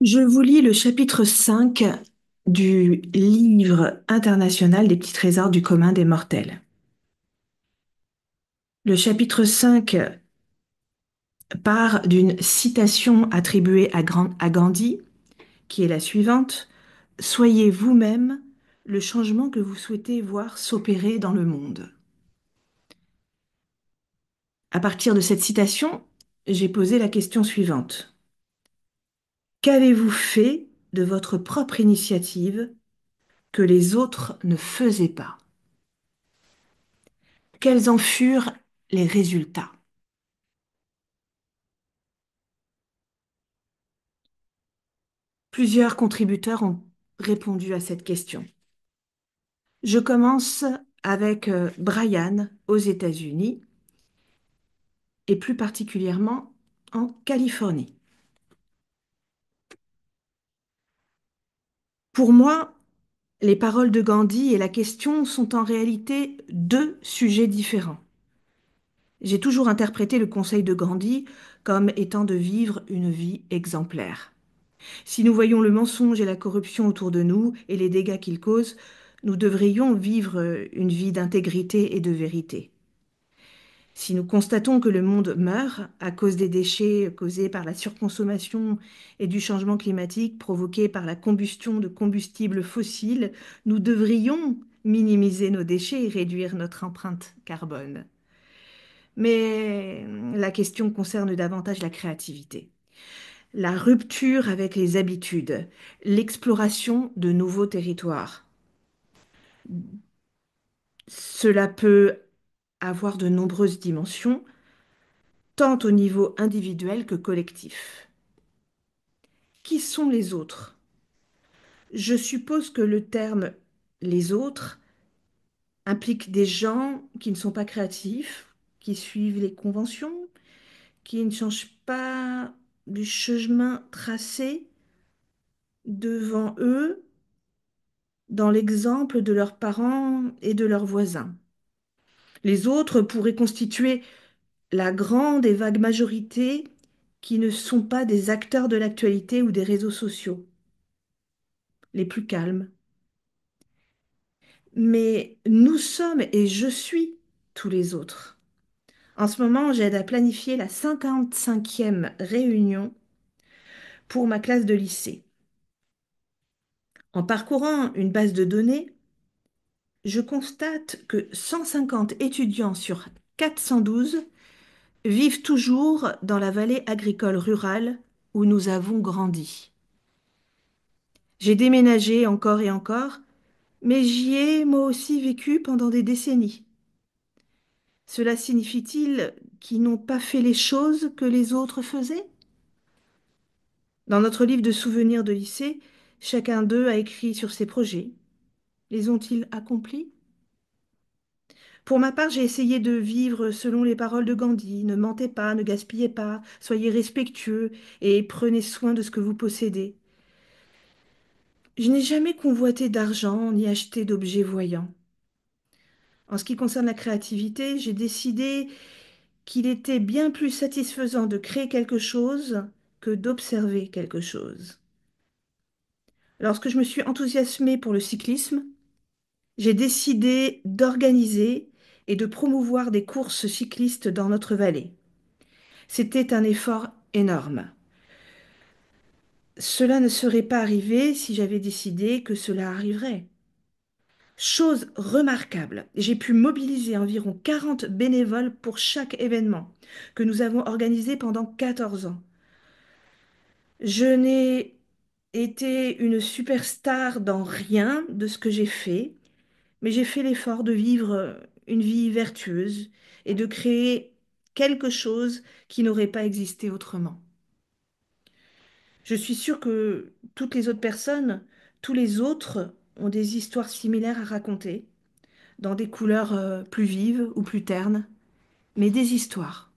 Je vous lis le chapitre 5 du livre international des petits trésors du commun des mortels. Le chapitre 5 part d'une citation attribuée à Gandhi, qui est la suivante. Soyez vous-même le changement que vous souhaitez voir s'opérer dans le monde. À partir de cette citation, j'ai posé la question suivante. Qu'avez-vous fait de votre propre initiative que les autres ne faisaient pas? Quels en furent les résultats? Plusieurs contributeurs ont répondu à cette question. Je commence avec Brian aux États-Unis et plus particulièrement en Californie. Pour moi, les paroles de Gandhi et la question sont en réalité deux sujets différents. J'ai toujours interprété le conseil de Gandhi comme étant de vivre une vie exemplaire. Si nous voyons le mensonge et la corruption autour de nous et les dégâts qu'ils causent, nous devrions vivre une vie d'intégrité et de vérité. Si nous constatons que le monde meurt à cause des déchets causés par la surconsommation et du changement climatique provoqué par la combustion de combustibles fossiles, nous devrions minimiser nos déchets et réduire notre empreinte carbone. Mais la question concerne davantage la créativité, la rupture avec les habitudes, l'exploration de nouveaux territoires. Cela peut avoir de nombreuses dimensions, tant au niveau individuel que collectif. Qui sont les autres? Je suppose que le terme les autres implique des gens qui ne sont pas créatifs, qui suivent les conventions, qui ne changent pas du chemin tracé devant eux dans l'exemple de leurs parents et de leurs voisins. Les autres pourraient constituer la grande et vague majorité qui ne sont pas des acteurs de l'actualité ou des réseaux sociaux, les plus calmes. Mais nous sommes et je suis tous les autres. En ce moment, j'aide à planifier la 55e réunion pour ma classe de lycée. En parcourant une base de données, je constate que 150 étudiants sur 412 vivent toujours dans la vallée agricole rurale où nous avons grandi. J'ai déménagé encore et encore, mais j'y ai moi aussi vécu pendant des décennies. Cela signifie-t-il qu'ils n'ont pas fait les choses que les autres faisaient? Dans notre livre de souvenirs de lycée, chacun d'eux a écrit sur ses projets. Les ont-ils accomplis? Pour ma part, j'ai essayé de vivre selon les paroles de Gandhi. Ne mentez pas, ne gaspillez pas, soyez respectueux et prenez soin de ce que vous possédez. Je n'ai jamais convoité d'argent ni acheté d'objets voyants. En ce qui concerne la créativité, j'ai décidé qu'il était bien plus satisfaisant de créer quelque chose que d'observer quelque chose. Lorsque je me suis enthousiasmée pour le cyclisme, j'ai décidé d'organiser et de promouvoir des courses cyclistes dans notre vallée. C'était un effort énorme. Cela ne serait pas arrivé si j'avais décidé que cela arriverait. Chose remarquable, j'ai pu mobiliser environ 40 bénévoles pour chaque événement que nous avons organisé pendant 14 ans. Je n'ai été une superstar dans rien de ce que j'ai fait, mais j'ai fait l'effort de vivre une vie vertueuse et de créer quelque chose qui n'aurait pas existé autrement. Je suis sûre que toutes les autres personnes, tous les autres ont des histoires similaires à raconter, dans des couleurs plus vives ou plus ternes, mais des histoires,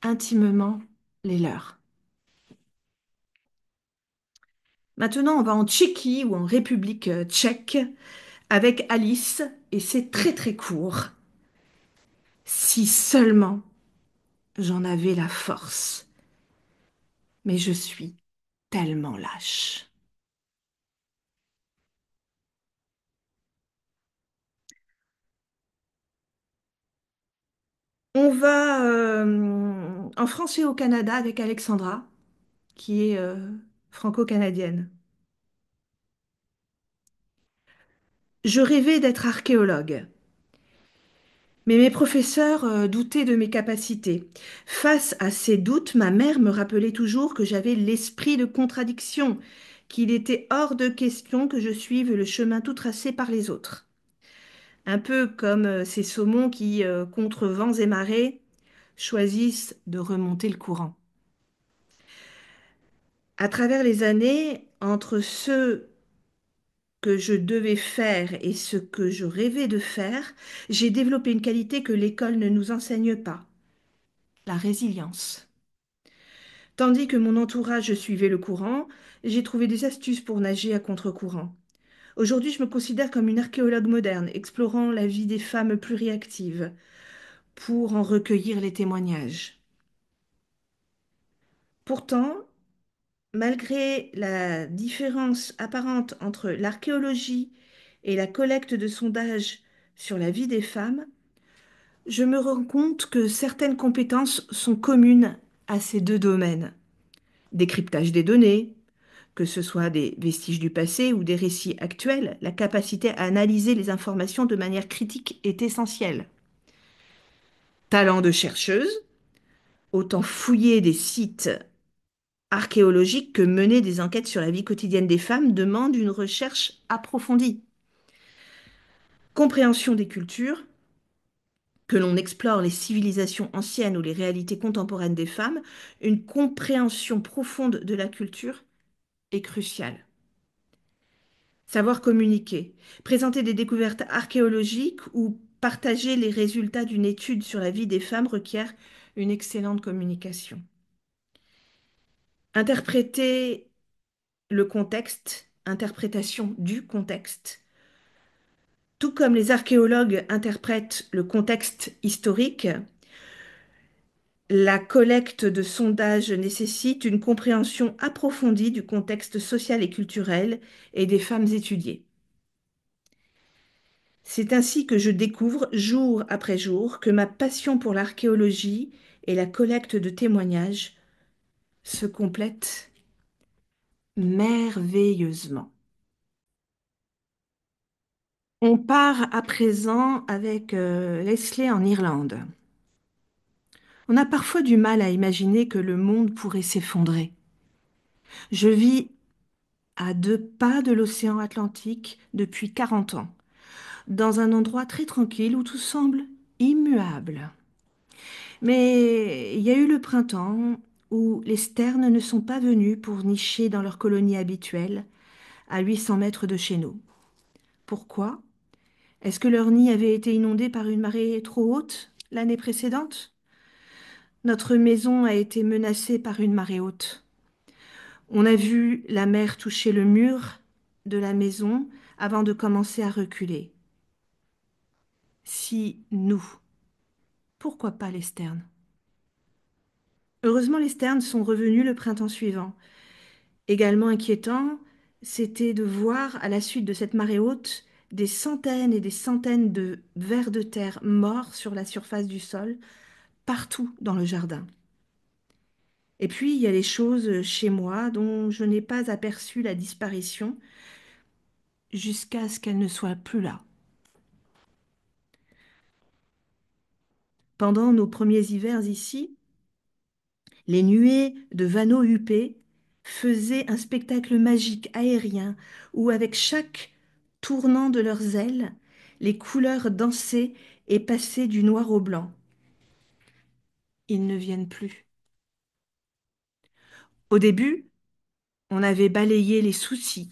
intimement les leurs. Maintenant, on va en Tchéquie ou en République tchèque avec Alice, et c'est très très court. Si seulement j'en avais la force. Mais je suis. tellement lâche. On va en France et au Canada avec Alexandra, qui est franco-canadienne. Je rêvais d'être archéologue, mais mes professeurs doutaient de mes capacités. Face à ces doutes, ma mère me rappelait toujours que j'avais l'esprit de contradiction, qu'il était hors de question que je suive le chemin tout tracé par les autres. Un peu comme ces saumons qui, contre vents et marées, choisissent de remonter le courant. À travers les années, entre ce que je devais faire et ce que je rêvais de faire, j'ai développé une qualité que l'école ne nous enseigne pas, la résilience. Tandis que mon entourage suivait le courant, j'ai trouvé des astuces pour nager à contre-courant. Aujourd'hui, je me considère comme une archéologue moderne, explorant la vie des femmes pluriactives pour en recueillir les témoignages. Pourtant, malgré la différence apparente entre l'archéologie et la collecte de sondages sur la vie des femmes, je me rends compte que certaines compétences sont communes à ces deux domaines. Décryptage des données, que ce soit des vestiges du passé ou des récits actuels, la capacité à analyser les informations de manière critique est essentielle. Talent de chercheuse, autant fouiller des sites archéologiques que mener des enquêtes sur la vie quotidienne des femmes demande une recherche approfondie. Compréhension des cultures, que l'on explore les civilisations anciennes ou les réalités contemporaines des femmes, une compréhension profonde de la culture est cruciale. Savoir communiquer, présenter des découvertes archéologiques ou partager les résultats d'une étude sur la vie des femmes requiert une excellente communication. Interpréter le contexte, interprétation du contexte, tout comme les archéologues interprètent le contexte historique, la collecte de sondages nécessite une compréhension approfondie du contexte social et culturel et des femmes étudiées. C'est ainsi que je découvre, jour après jour, que ma passion pour l'archéologie et la collecte de témoignages se complètent merveilleusement. On part à présent avec Leslie en Irlande. On a parfois du mal à imaginer que le monde pourrait s'effondrer. Je vis à 2 pas de l'océan Atlantique depuis 40 ans, dans un endroit très tranquille où tout semble immuable. Mais il y a eu le printemps où les sternes ne sont pas venus pour nicher dans leur colonie habituelle, à 800 mètres de chez nous. Pourquoi? Est-ce que leur nid avait été inondé par une marée trop haute l'année précédente? Notre maison a été menacée par une marée haute. On a vu la mer toucher le mur de la maison avant de commencer à reculer. Si nous, pourquoi pas les sternes? Heureusement, les sternes sont revenus le printemps suivant. Également inquiétant, c'était de voir, à la suite de cette marée haute, des centaines et des centaines de vers de terre morts sur la surface du sol, partout dans le jardin. Et puis, il y a les choses chez moi dont je n'ai pas aperçu la disparition jusqu'à ce qu'elles ne soient plus là. Pendant nos premiers hivers ici, les nuées de vanneaux huppés faisaient un spectacle magique aérien où, avec chaque tournant de leurs ailes, les couleurs dansaient et passaient du noir au blanc. Ils ne viennent plus. Au début, on avait balayé les soucis.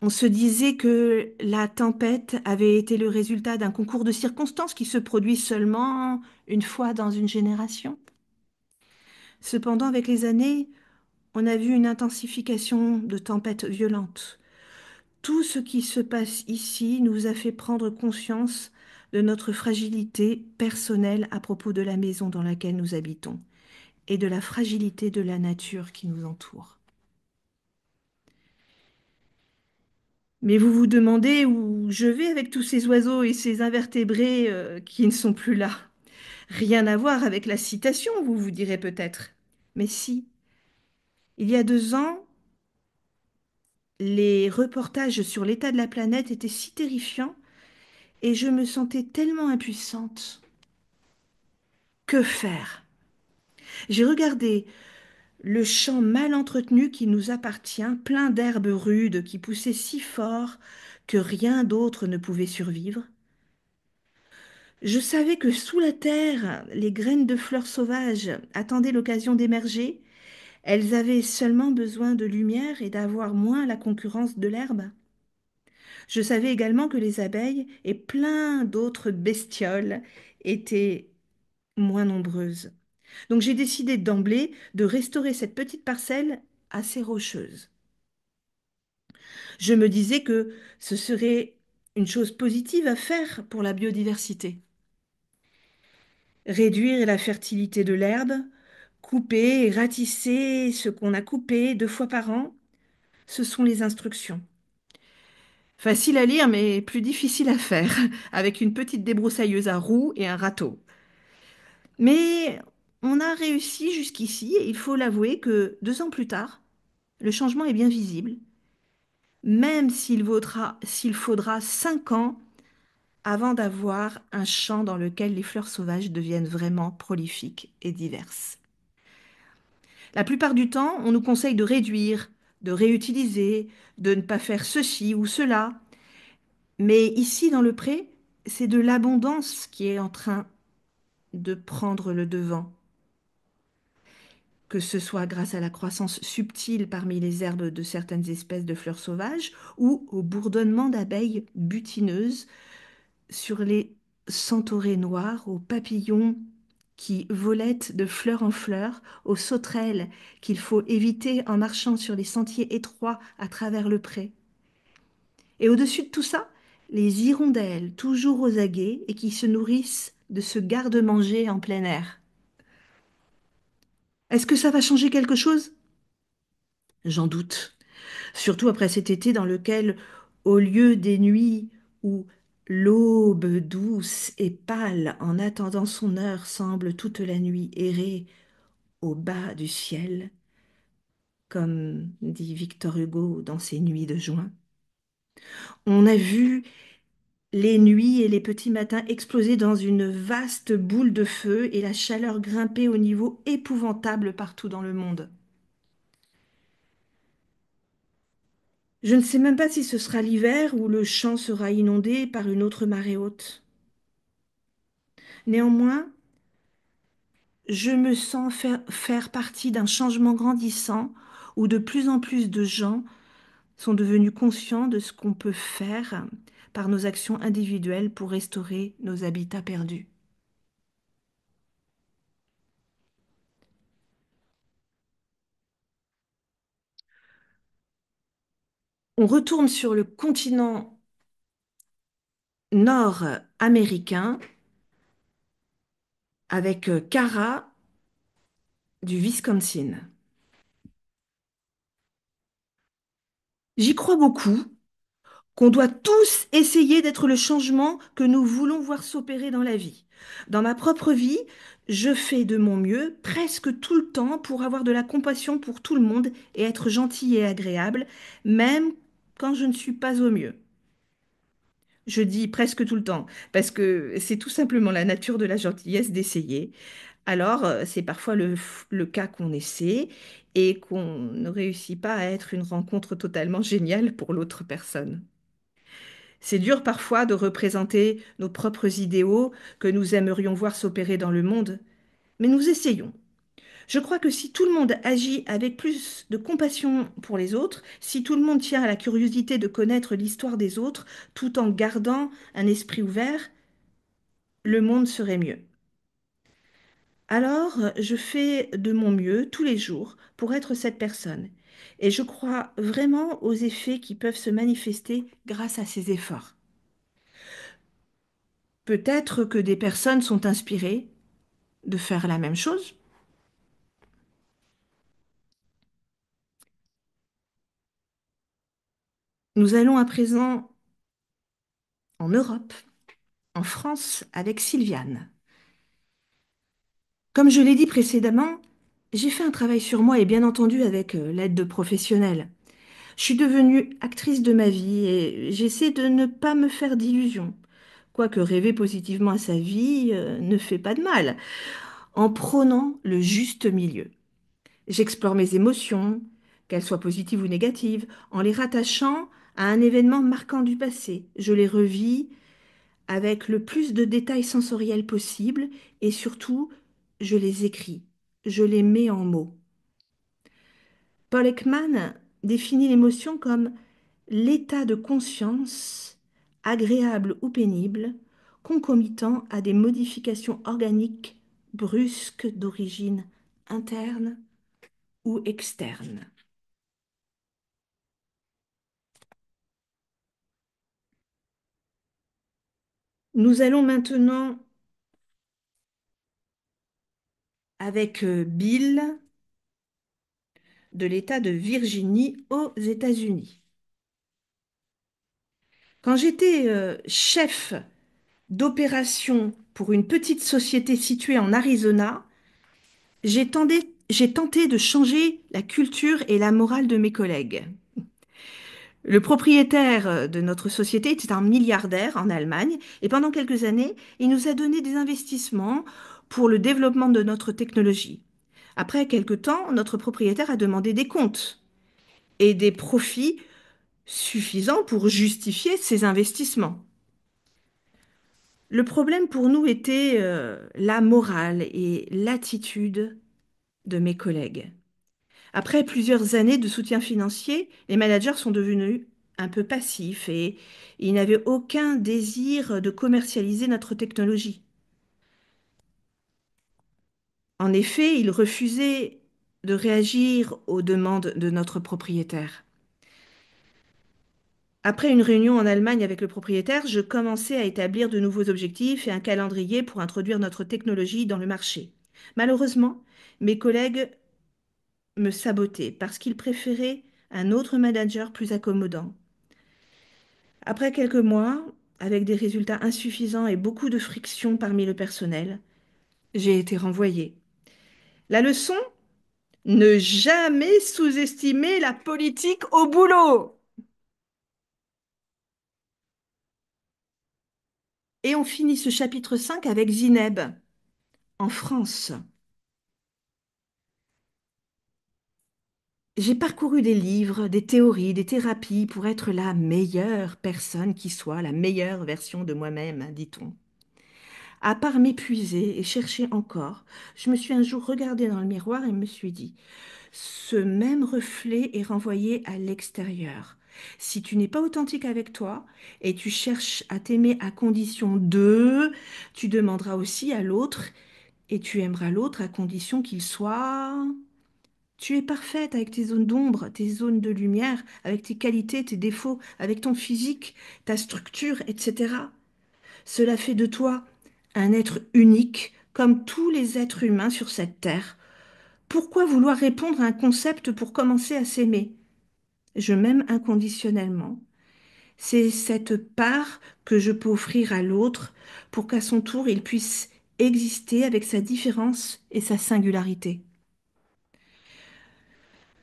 On se disait que la tempête avait été le résultat d'un concours de circonstances qui se produit seulement une fois dans une génération. Cependant, avec les années, on a vu une intensification de tempêtes violentes. Tout ce qui se passe ici nous a fait prendre conscience de notre fragilité personnelle à propos de la maison dans laquelle nous habitons. et de la fragilité de la nature qui nous entoure. Mais vous vous demandez où je vais avec tous ces oiseaux et ces invertébrés qui ne sont plus là. Rien à voir avec la citation, vous vous direz peut-être. Mais si, il y a 2 ans, les reportages sur l'état de la planète étaient si terrifiants et je me sentais tellement impuissante. Que faire? J'ai regardé le champ mal entretenu qui nous appartient, plein d'herbes rudes qui poussaient si fort que rien d'autre ne pouvait survivre. Je savais que sous la terre, les graines de fleurs sauvages attendaient l'occasion d'émerger. Elles avaient seulement besoin de lumière et d'avoir moins la concurrence de l'herbe. Je savais également que les abeilles et plein d'autres bestioles étaient moins nombreuses. Donc j'ai décidé d'emblée de restaurer cette petite parcelle assez rocheuse. Je me disais que ce serait une chose positive à faire pour la biodiversité. Réduire la fertilité de l'herbe, couper et ratisser ce qu'on a coupé 2 fois par an, ce sont les instructions. Facile à lire, mais plus difficile à faire, avec une petite débroussailleuse à roues et un râteau. Mais on a réussi jusqu'ici, et il faut l'avouer que 2 ans plus tard, le changement est bien visible, même s'il faudra 5 ans avant d'avoir un champ dans lequel les fleurs sauvages deviennent vraiment prolifiques et diverses. La plupart du temps, on nous conseille de réduire, de réutiliser, de ne pas faire ceci ou cela. Mais ici, dans le pré, c'est de l'abondance qui est en train de prendre le devant, que ce soit grâce à la croissance subtile parmi les herbes de certaines espèces de fleurs sauvages ou au bourdonnement d'abeilles butineuses sur les centaurées noires, aux papillons qui volettent de fleur en fleur, aux sauterelles qu'il faut éviter en marchant sur les sentiers étroits à travers le pré. Et au-dessus de tout ça, les hirondelles, toujours aux aguets et qui se nourrissent de ce garde-manger en plein air. Est-ce que ça va changer quelque chose? J'en doute. Surtout après cet été dans lequel, au lieu des nuits où l'aube douce et pâle en attendant son heure semble toute la nuit errer au bas du ciel, comme dit Victor Hugo dans ses Nuits de juin, on a vu les nuits et les petits matins exploser dans une vaste boule de feu et la chaleur grimper au niveau épouvantable partout dans le monde. Je ne sais même pas si ce sera l'hiver ou le champ sera inondé par une autre marée haute. Néanmoins, je me sens faire partie d'un changement grandissant où de plus en plus de gens sont devenus conscients de ce qu'on peut faire par nos actions individuelles pour restaurer nos habitats perdus. On retourne sur le continent nord-américain avec Cara du Wisconsin. J'y crois beaucoup qu'on doit tous essayer d'être le changement que nous voulons voir s'opérer dans la vie. Dans ma propre vie, je fais de mon mieux presque tout le temps pour avoir de la compassion pour tout le monde et être gentil et agréable, même quand je ne suis pas au mieux. Je dis presque tout le temps, parce que c'est tout simplement la nature de la gentillesse d'essayer. Alors, c'est parfois le cas qu'on essaie et qu'on ne réussit pas à être une rencontre totalement géniale pour l'autre personne. C'est dur parfois de représenter nos propres idéaux que nous aimerions voir s'opérer dans le monde, mais nous essayons. Je crois que si tout le monde agit avec plus de compassion pour les autres, si tout le monde tient à la curiosité de connaître l'histoire des autres, tout en gardant un esprit ouvert, le monde serait mieux. Alors, je fais de mon mieux tous les jours pour être cette personne. Et je crois vraiment aux effets qui peuvent se manifester grâce à ces efforts. Peut-être que des personnes sont inspirées de faire la même chose. Nous allons à présent en Europe, en France, avec Sylviane. Comme je l'ai dit précédemment, j'ai fait un travail sur moi et bien entendu avec l'aide de professionnels. Je suis devenue actrice de ma vie et j'essaie de ne pas me faire d'illusions. Quoique rêver positivement à sa vie ne fait pas de mal, en prônant le juste milieu. J'explore mes émotions, qu'elles soient positives ou négatives, en les rattachant à un événement marquant du passé. Je les revis avec le plus de détails sensoriels possible et surtout, je les écris, je les mets en mots. Paul Ekman définit l'émotion comme l'état de conscience, agréable ou pénible, concomitant à des modifications organiques brusques d'origine interne ou externe. Nous allons maintenant avec Bill de l'État de Virginie aux États-Unis. Quand j'étais chef d'opération pour une petite société située en Arizona, j'ai tenté de changer la culture et la morale de mes collègues. Le propriétaire de notre société était un milliardaire en Allemagne et pendant quelques années, il nous a donné des investissements pour le développement de notre technologie. Après quelque temps, notre propriétaire a demandé des comptes et des profits suffisants pour justifier ses investissements. Le problème pour nous était la morale et l'attitude de mes collègues. Après plusieurs années de soutien financier, les managers sont devenus un peu passifs et ils n'avaient aucun désir de commercialiser notre technologie. En effet, ils refusaient de réagir aux demandes de notre propriétaire. Après une réunion en Allemagne avec le propriétaire, je commençais à établir de nouveaux objectifs et un calendrier pour introduire notre technologie dans le marché. Malheureusement, mes collègues me sabotaient parce qu'ils préféraient un autre manager plus accommodant. Après quelques mois, avec des résultats insuffisants et beaucoup de friction parmi le personnel, j'ai été renvoyée. La leçon? Ne jamais sous-estimer la politique au boulot. Et on finit ce chapitre 5 avec Zineb, en France. J'ai parcouru des livres, des théories, des thérapies pour être la meilleure personne qui soit, la meilleure version de moi-même, dit-on. À part m'épuiser et chercher encore, je me suis un jour regardée dans le miroir et me suis dit, ce même reflet est renvoyé à l'extérieur. Si tu n'es pas authentique avec toi et tu cherches à t'aimer à condition de, tu demanderas aussi à l'autre et tu aimeras l'autre à condition qu'il soit... Tu es parfaite avec tes zones d'ombre, tes zones de lumière, avec tes qualités, tes défauts, avec ton physique, ta structure, etc. Cela fait de toi un être unique comme tous les êtres humains sur cette terre. Pourquoi vouloir répondre à un concept pour commencer à s'aimer? Je m'aime inconditionnellement. C'est cette part que je peux offrir à l'autre pour qu'à son tour il puisse exister avec sa différence et sa singularité.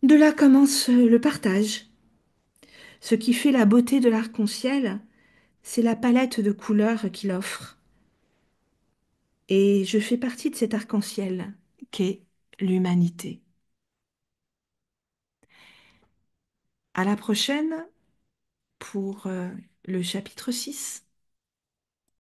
De là commence le partage. Ce qui fait la beauté de l'arc-en-ciel, c'est la palette de couleurs qu'il offre. Et je fais partie de cet arc-en-ciel qu'est l'humanité. À la prochaine pour le chapitre 6.